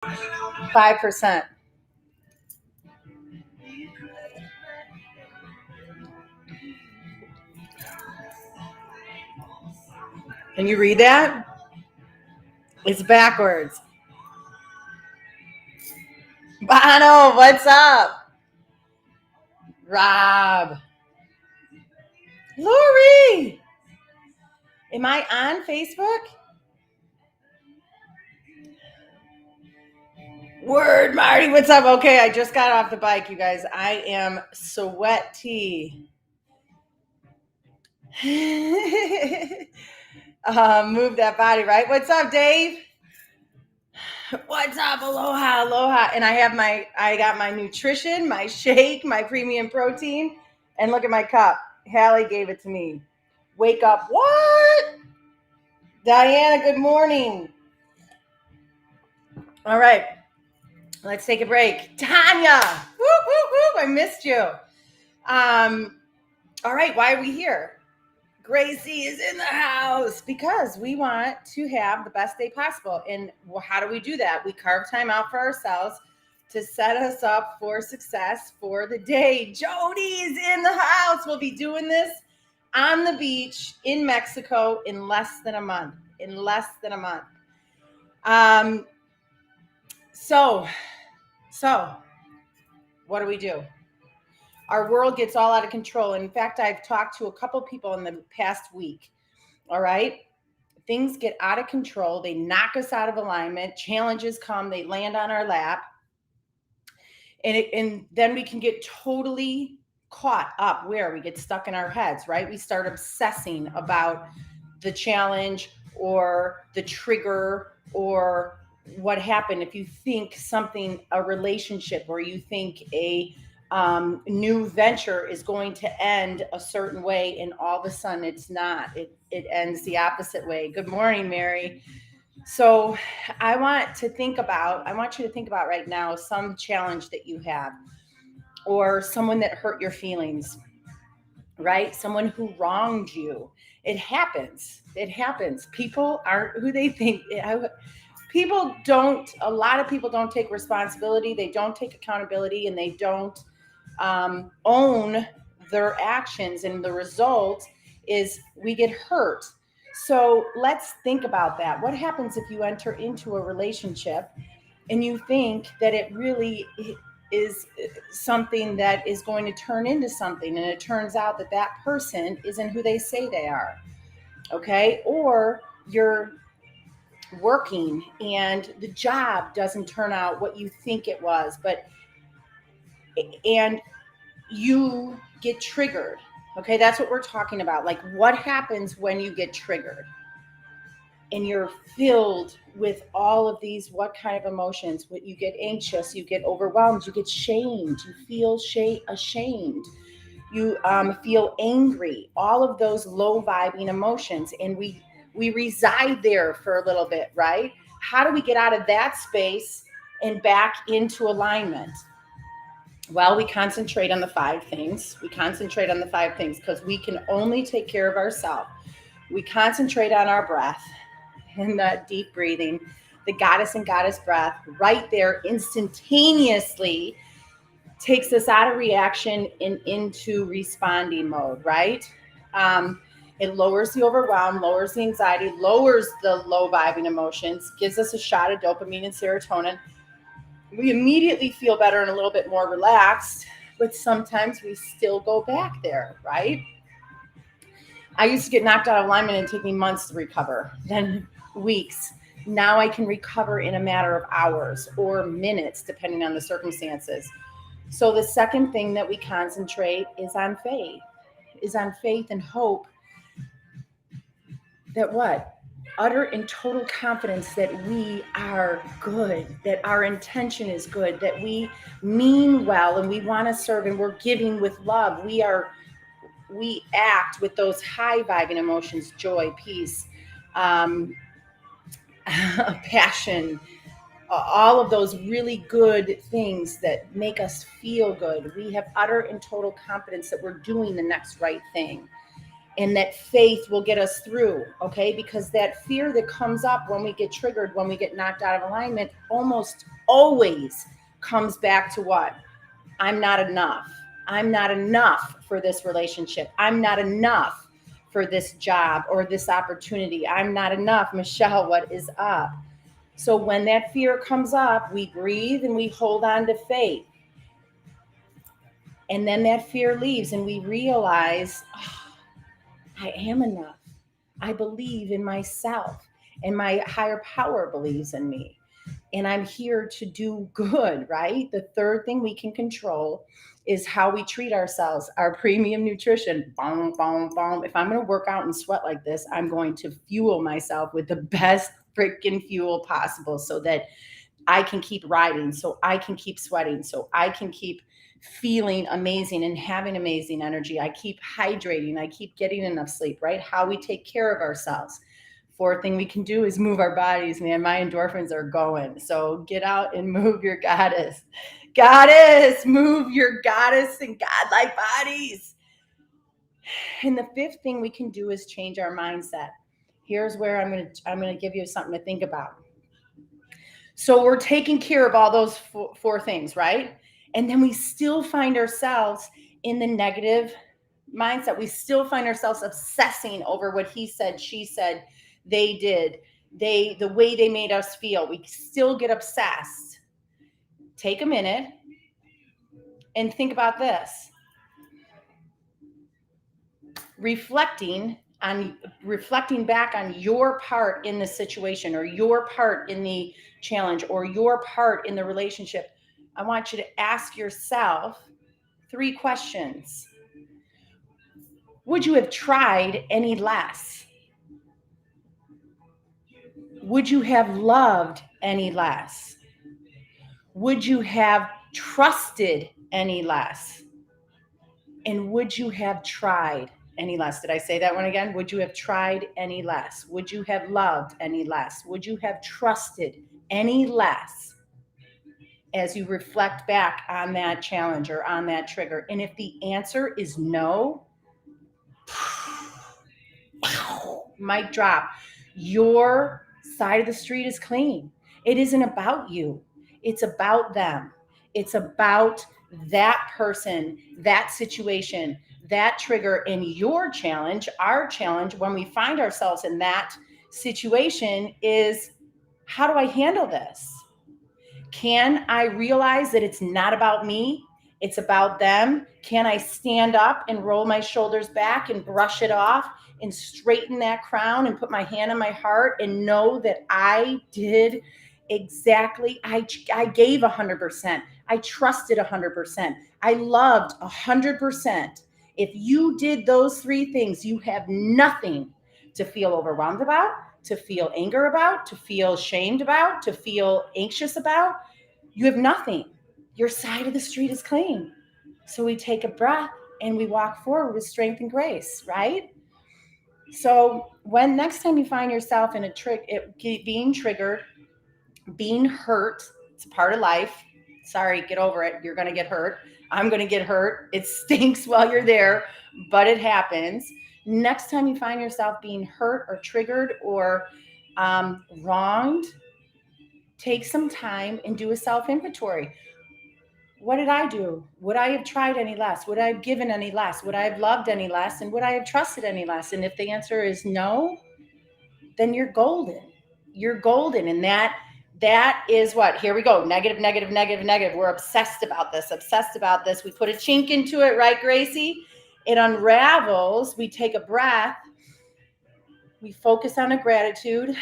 5%. Can you read that? It's backwards. Bono, what's up? Rob. Lori. Am I on Facebook? Word, Marty, what's up? Okay, I just got off the bike, you guys. I am sweaty. Move that body, right? What's up, Dave? What's up? Aloha, aloha. And I got my nutrition, my shake, my premium protein, and look at my cup. Hallie gave it to me. Wake up. What? Diana, good morning. All right. Let's take a break. Tanya. Whoop, whoop, whoop. I missed you. All right. Why are we here? Gracie is in the house because we want to have the best day possible. And how do we do that? We carve time out for ourselves to set us up for success for the day. Jody is in the house. We'll be doing this on the beach in Mexico in less than a month. So what do we do? Our world gets all out of control. In fact, I've talked to a couple people in the past week. All right. Things get out of control. They knock us out of alignment. Challenges come. They land on our lap. And then we can get totally caught up where we get stuck in our heads, right? We start obsessing about the challenge or the trigger or what happened. If you think something, a relationship, or you think a new venture is going to end a certain way, and all of a sudden it's not. It ends the opposite way. Good morning, Mary. So I want you to think about right now some challenge that you have, or someone that hurt your feelings, right? Someone who wronged you. It happens. People aren't who they think. A lot of people don't take responsibility. They don't take accountability, and they don't own their actions. And the result is we get hurt. So let's think about that. What happens if you enter into a relationship and you think that it really is something that is going to turn into something, and it turns out that that person isn't who they say they are? Okay. Or you're working and the job doesn't turn out what you think it was, and you get triggered. Okay, that's what we're talking about. Like, what happens when you get triggered and you're filled with all of these, what kind of emotions? When you get anxious, you get overwhelmed, you get shamed, you feel ashamed, you feel angry, all of those low vibing emotions. And we reside there for a little bit, right? How do we get out of that space and back into alignment? Well, we concentrate on the 5 things. Because we can only take care of ourselves. We concentrate on our breath and that deep breathing, the goddess and goddess breath right there instantaneously takes us out of reaction and into responding mode, right? It lowers the overwhelm, lowers the anxiety, lowers the low vibing emotions, gives us a shot of dopamine and serotonin. We immediately feel better and a little bit more relaxed, but sometimes we still go back there, right? I used to get knocked out of alignment and take me months to recover, then weeks. Now I can recover in a matter of hours or minutes, depending on the circumstances. So the second thing that we concentrate is on faith and hope that what? Utter and total confidence that we are good, that our intention is good, that we mean well and we want to serve and we're giving with love. We act with those high vibing emotions, joy, peace, passion, all of those really good things that make us feel good. We have utter and total confidence that we're doing the next right thing. and that faith will get us through, okay? Because that fear that comes up when we get triggered, when we get knocked out of alignment, almost always comes back to what? I'm not enough. I'm not enough for this relationship. I'm not enough for this job or this opportunity. I'm not enough. Michelle, what is up? So when that fear comes up, we breathe and we hold on to faith. And then that fear leaves and we realize, oh, I am enough. I believe in myself and my higher power believes in me. And I'm here to do good, right? The third thing we can control is how we treat ourselves, our premium nutrition. Boom, boom, boom. If I'm going to work out and sweat like this, I'm going to fuel myself with the best freaking fuel possible so that I can keep riding, so I can keep sweating, so I can keep feeling amazing and having amazing energy. I keep hydrating, I keep getting enough sleep, right? How we take care of ourselves. Fourth thing we can do is move our bodies. Man, my endorphins are going. So get out and move your goddess. Goddess, move your goddess and godlike bodies. And the fifth thing we can do is change our mindset. Here's where I'm going to give you something to think about. So we're taking care of all those four things, right? And then we still find ourselves in the negative mindset. We still find ourselves obsessing over what he said, she said, they did, the way they made us feel. We still get obsessed. Take a minute and think about this. Reflecting back on your part in the situation or your part in the challenge or your part in the relationship. I want you to ask yourself 3 questions. Would you have tried any less? Would you have loved any less? Would you have trusted any less? And would you have tried any less? Did I say that one again? Would you have tried any less? Would you have loved any less? Would you have trusted any less as you reflect back on that challenge or on that trigger? And if the answer is no, mic drop. Your side of the street is clean. It isn't about you. It's about them. It's about that person, that situation, that trigger. And your challenge, our challenge when we find ourselves in that situation is, how do I handle this? Can I realize that it's not about me? It's about them. Can I stand up and roll my shoulders back and brush it off and straighten that crown and put my hand on my heart and know that I did exactly, I gave 100%. I trusted 100%. I loved 100%. If you did those 3 things, you have nothing to feel overwhelmed about, to feel anger about, to feel shamed about, to feel anxious about. You have nothing. Your side of the street is clean. So we take a breath and we walk forward with strength and grace, right? So when next time you find yourself in being triggered, being hurt, it's a part of life. Sorry, get over it. You're going to get hurt. I'm going to get hurt. It stinks while you're there, but it happens. Next time you find yourself being hurt or triggered or wronged, take some time and do a self-inventory. What did I do? Would I have tried any less? Would I have given any less? Would I have loved any less? And would I have trusted any less? And if the answer is no, then you're golden. You're golden. And that is what? Here we go. Negative, negative, negative, negative. We're obsessed about this, obsessed about this. We put a chink into it, right, Gracie? It unravels. We take a breath. We focus on a gratitude.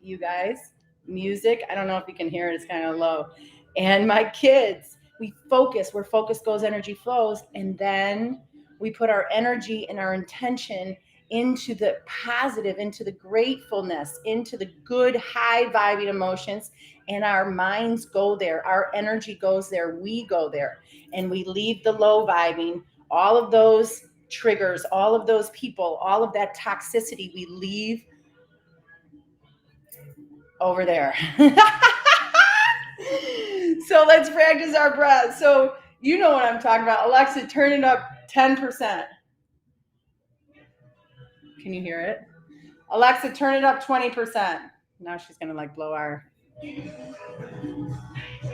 You guys, music. I don't know if you can hear it. It's kind of low. And my kids, we focus. Where focus goes, energy flows. And then we put our energy and our intention into the positive, into the gratefulness, into the good, high vibing emotions. And our minds go there. Our energy goes there. We go there. And we leave the low vibing, all of those triggers, all of those people, all of that toxicity, we leave over there. So let's practice our breath. So you know what I'm talking about. Alexa, turn it up 10%. Can you hear it? Alexa, turn it up 20%. Now she's going to like blow our.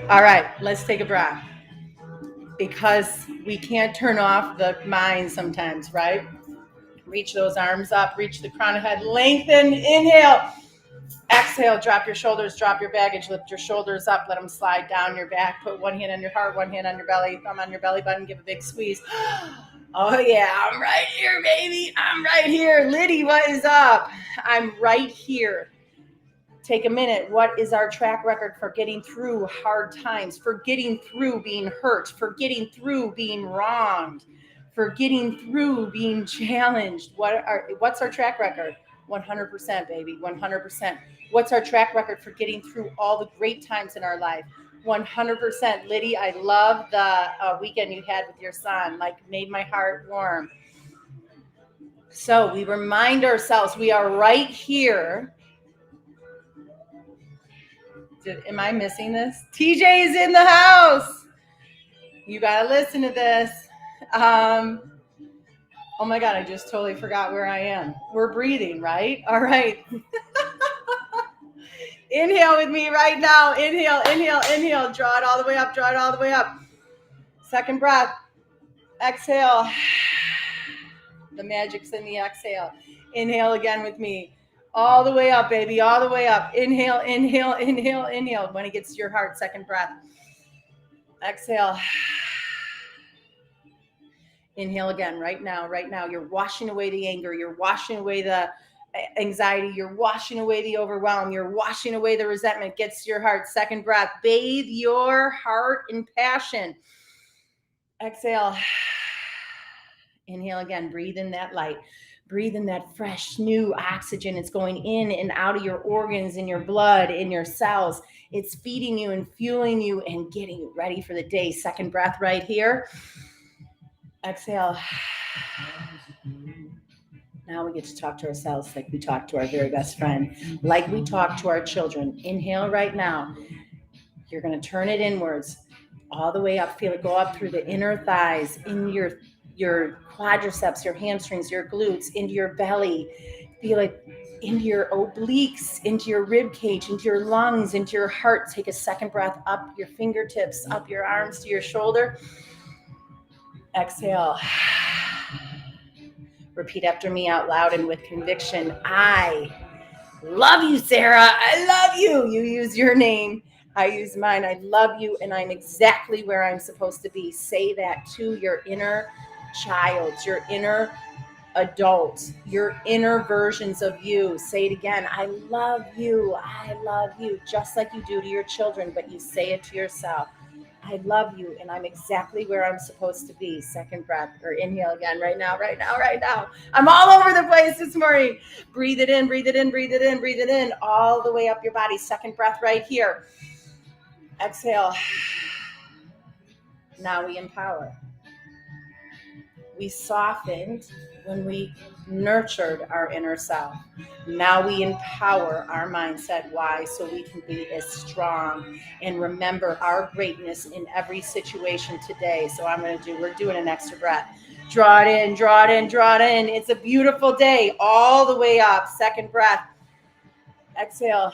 All right, let's take a breath. Because we can't turn off the mind sometimes, right? Reach those arms up, reach the crown of head, lengthen, inhale. Exhale, drop your shoulders, drop your baggage, lift your shoulders up, let them slide down your back. Put one hand on your heart, one hand on your belly, thumb on your belly button, give a big squeeze. Oh yeah, I'm right here, baby. I'm right here. Liddy, what is up? I'm right here. Take a minute. What is our track record for getting through hard times, for getting through being hurt, for getting through being wronged, for getting through being challenged? What's our track record? 100%, baby, 100%. What's our track record for getting through all the great times in our life? 100%. Liddy, I love the weekend you had with your son. Like, made my heart warm. So we remind ourselves we are right here. Am I missing this? TJ is in the house. You got to listen to this. Oh my God, I just totally forgot where I am. We're breathing, right? All right. Inhale with me right now. Inhale, inhale, inhale. Draw it all the way up, draw it all the way up. Second breath. Exhale. The magic's in the exhale. Inhale again with me. All the way up, baby, all the way up. Inhale, inhale, inhale, inhale. When it gets to your heart, second breath. Exhale. Inhale again, right now, right now. You're washing away the anger. You're washing away the anxiety. You're washing away the overwhelm. You're washing away the resentment. Gets to your heart. Second breath. Bathe your heart in passion. Exhale. Inhale again. Breathe in that light. Breathe in that fresh, new oxygen. It's going in and out of your organs, in your blood, in your cells. It's feeding you and fueling you and getting you ready for the day. Second breath right here. Exhale. Now we get to talk to ourselves like we talk to our very best friend, like we talk to our children. Inhale right now. You're going to turn it inwards, all the way up. Feel it go up through the inner thighs, in your quadriceps, your hamstrings, your glutes, into your belly. Feel it into your obliques, into your rib cage, into your lungs, into your heart. Take a second breath up your fingertips, up your arms to your shoulder. Exhale. Repeat after me out loud and with conviction. I love you, Sarah. I love you. You use your name. I use mine. I love you, and I'm exactly where I'm supposed to be. Say that to your inner child, your inner adult, your inner versions of you. Say it again. I love you. I love you. Just like you do to your children, but you say it to yourself. I love you, and I'm exactly where I'm supposed to be. Second breath, or inhale again, right now, right now, right now. I'm all over the place this morning. Breathe it in, breathe it in, breathe it in, breathe it in, all the way up your body. Second breath right here. Exhale. Now we empower. We softened when we nurtured our inner self. Now we empower our mindset. Why? So we can be as strong and remember our greatness in every situation today. So we're doing an extra breath. Draw it in, draw it in, draw it in. It's a beautiful day, all the way up. Second breath. Exhale.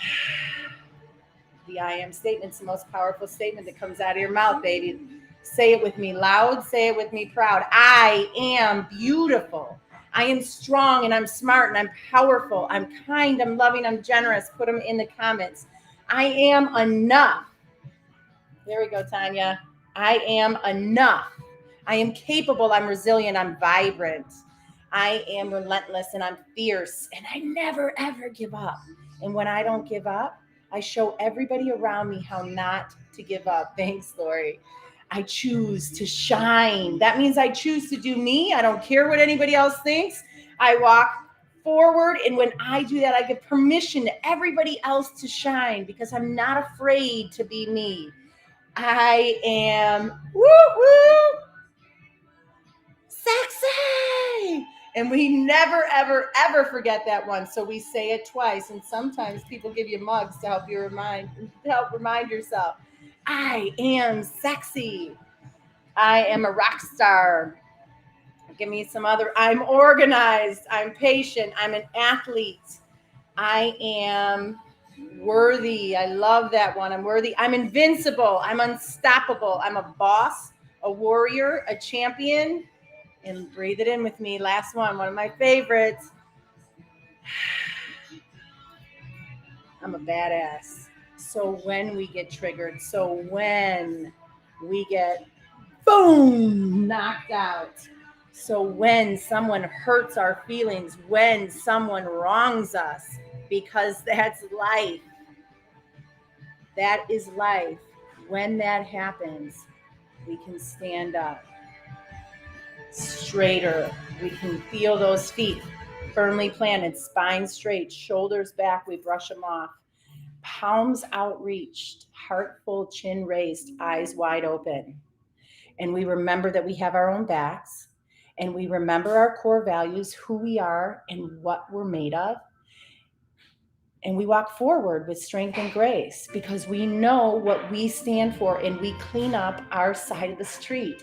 The I am statement's the most powerful statement that comes out of your mouth, baby. Say it with me loud. Say it with me proud. I am beautiful. I am strong and I'm smart and I'm powerful. I'm kind. I'm loving. I'm generous. Put them in the comments. I am enough. There we go, Tanya. I am enough. I am capable. I'm resilient. I'm vibrant. I am relentless and I'm fierce. And I never, ever give up. And when I don't give up, I show everybody around me how not to give up. Thanks, Lori. I choose to shine. That means I choose to do me. I don't care what anybody else thinks. I walk forward. And when I do that, I give permission to everybody else to shine because I'm not afraid to be me. I am sexy. And we never, ever, ever forget that one. So we say it twice. And sometimes people give you mugs to help remind yourself. I am sexy. I am a rock star. Give me some other. I'm organized. I'm patient. I'm an athlete. I am worthy. I love that one. I'm worthy. I'm invincible. I'm unstoppable. I'm a boss, a warrior, a champion. And breathe it in with me. Last one of my favorites. I'm a badass. So when we get triggered, so when we get boom, knocked out. So when someone hurts our feelings, when someone wrongs us, because that's life. That is life. When that happens, we can stand up straighter. We can feel those feet firmly planted, spine straight, shoulders back. We brush them off. Palms outreached, heart full, chin raised, eyes wide open. And we remember that we have our own backs, and we remember our core values, who we are and what we're made of. And we walk forward with strength and grace because we know what we stand for, and we clean up our side of the street.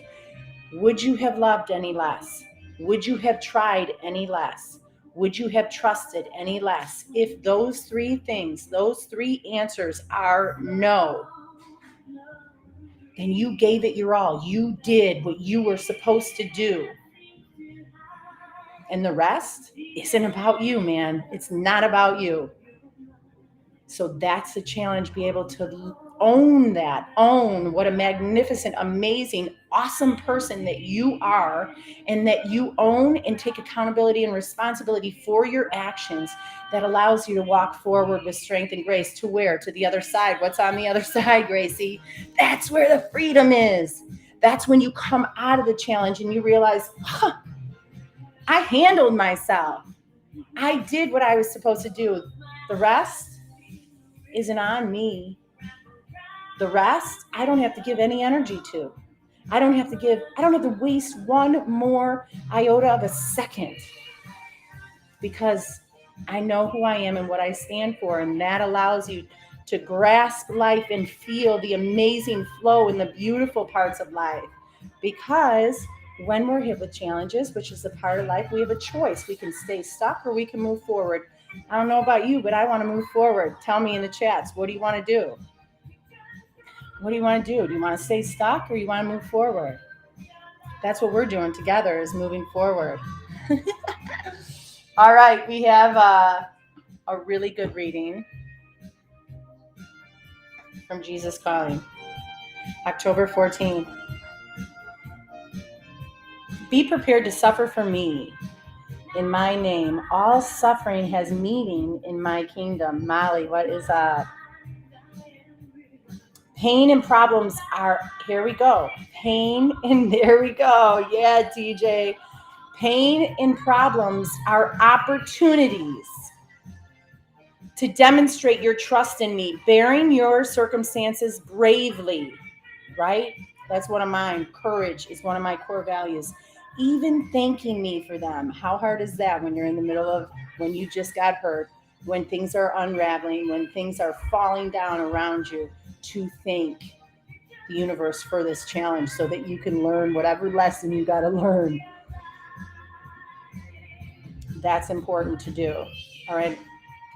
Would you have loved any less? Would you have tried any less? Would you have trusted any less? If those three things, those three answers are no, then you gave it your all. You did what you were supposed to do. And the rest isn't about you, man. It's not about you. So that's the challenge, be able to own that, own what a magnificent, amazing, awesome person that you are, and that you own and take accountability and responsibility for your actions. That allows you to walk forward with strength and grace to where? To the other side. What's on the other side, Gracie? That's where the freedom is. That's when you come out of the challenge and you realize, I handled myself. I did what I was supposed to do. The rest isn't on me. The rest, I don't have to give any energy to. I don't have to waste one more iota of a second, because I know who I am and what I stand for. And that allows you to grasp life and feel the amazing flow and the beautiful parts of life. Because when we're hit with challenges, which is a part of life, we have a choice. We can stay stuck or we can move forward. I don't know about you, but I want to move forward. Tell me in the chats, what do you want to do? What do you want to do? Do you want to stay stuck or you want to move forward? That's what we're doing together, is moving forward. All right, we have a really good reading from Jesus Calling, October 14th. Be prepared to suffer for me. In my name, all suffering has meaning in my kingdom. Molly, what is that? Pain and problems are, here we go. Pain and there we go. Yeah, DJ. Pain and problems are opportunities to demonstrate your trust in me, bearing your circumstances bravely, right? That's one of mine. Courage is one of my core values. Even thanking me for them. How hard is that when you're in the middle of, when you just got hurt, when things are unraveling, when things are falling down around you, to thank the universe for this challenge so that you can learn whatever lesson you got to learn. That's important to do. All right.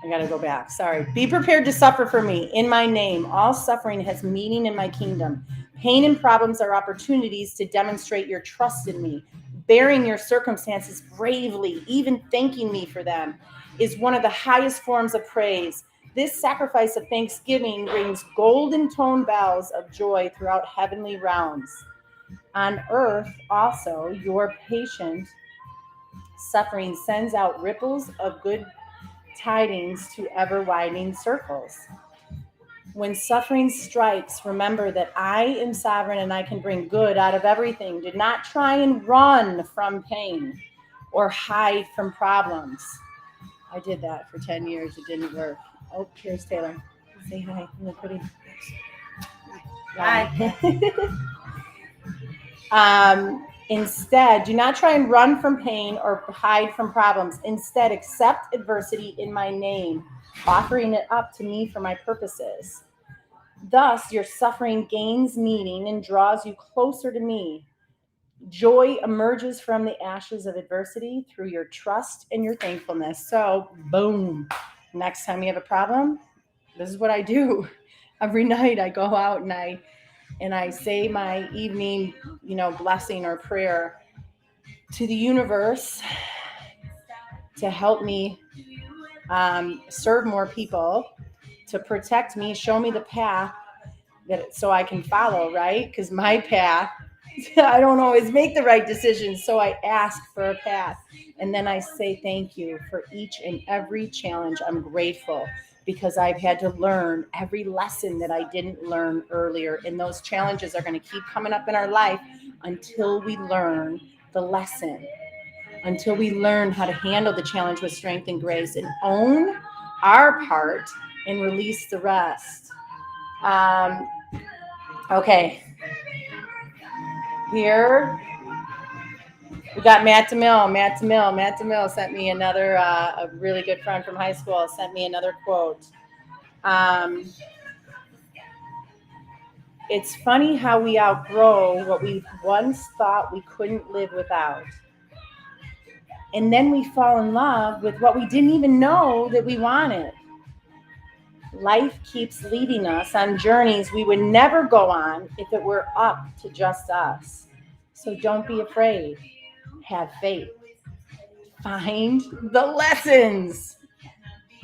I got to go back. Sorry. Be prepared to suffer for me. In my name, all suffering has meaning in my kingdom. Pain and problems are opportunities to demonstrate your trust in me. Bearing your circumstances bravely, even thanking me for them, is one of the highest forms of praise. This sacrifice of thanksgiving rings golden tone bells of joy throughout heavenly realms. On earth, also, your patient suffering sends out ripples of good tidings to ever widening circles. When suffering strikes, remember that I am sovereign and I can bring good out of everything. Do not try and run from pain or hide from problems. I did that for 10 years. It didn't work. Oh, here's Taylor. Say hi. Look pretty. Hi. Instead, do not try and run from pain or hide from problems. Instead, accept adversity in my name, offering it up to me for my purposes. Thus, your suffering gains meaning and draws you closer to me. Joy emerges from the ashes of adversity through your trust and your thankfulness. So, boom. Next time you have a problem, this is what I do. Every night I go out and I say my evening, blessing or prayer to the universe to help me serve more people, to protect me, show me the path so I can follow, right? Because my path, I don't always make the right decisions, so I ask for a path. And then I say thank you for each and every challenge. I'm grateful because I've had to learn every lesson that I didn't learn earlier. And those challenges are going to keep coming up in our life until we learn the lesson, until we learn how to handle the challenge with strength and grace and own our part and release the rest. Okay. Here we got Matt DeMille. Matt DeMille sent me another, a really good friend from high school, sent me another quote. It's funny how we outgrow what we once thought we couldn't live without. And then we fall in love with what we didn't even know that we wanted. Life keeps leading us on journeys we would never go on if it were up to just us. So don't be afraid. Have faith. Find the lessons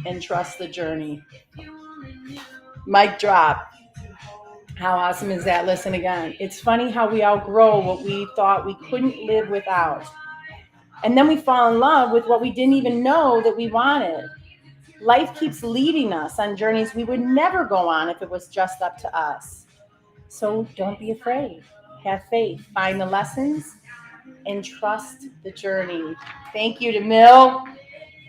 and trust the journey. Mic drop. How awesome is that? Listen again. It's funny how we outgrow what we thought we couldn't live without. And then we fall in love with what we didn't even know that we wanted. Life keeps leading us on journeys we would never go on if it was just up to us. So don't be afraid. Have faith. Find the lessons and trust the journey. Thank you, DeMille.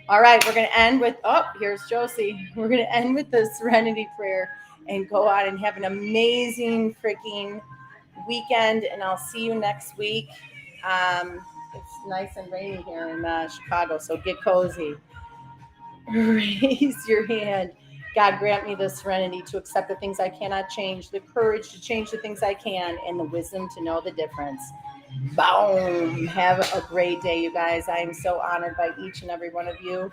All right, we're going to end with, here's Josie. We're going to end with the serenity prayer and go out and have an amazing freaking weekend. And I'll see you next week. It's nice and rainy here in Chicago, so get cozy. Raise your hand. God, grant me the serenity to accept the things I cannot change, the courage to change the things I can, and the wisdom to know the difference. Boom. Have a great day, you guys. I am so honored by each and every one of you.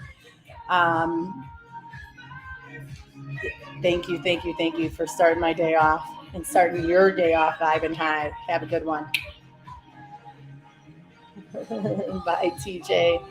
Thank you for starting my day off and starting your day off vibing high. Have a good one. Bye, TJ.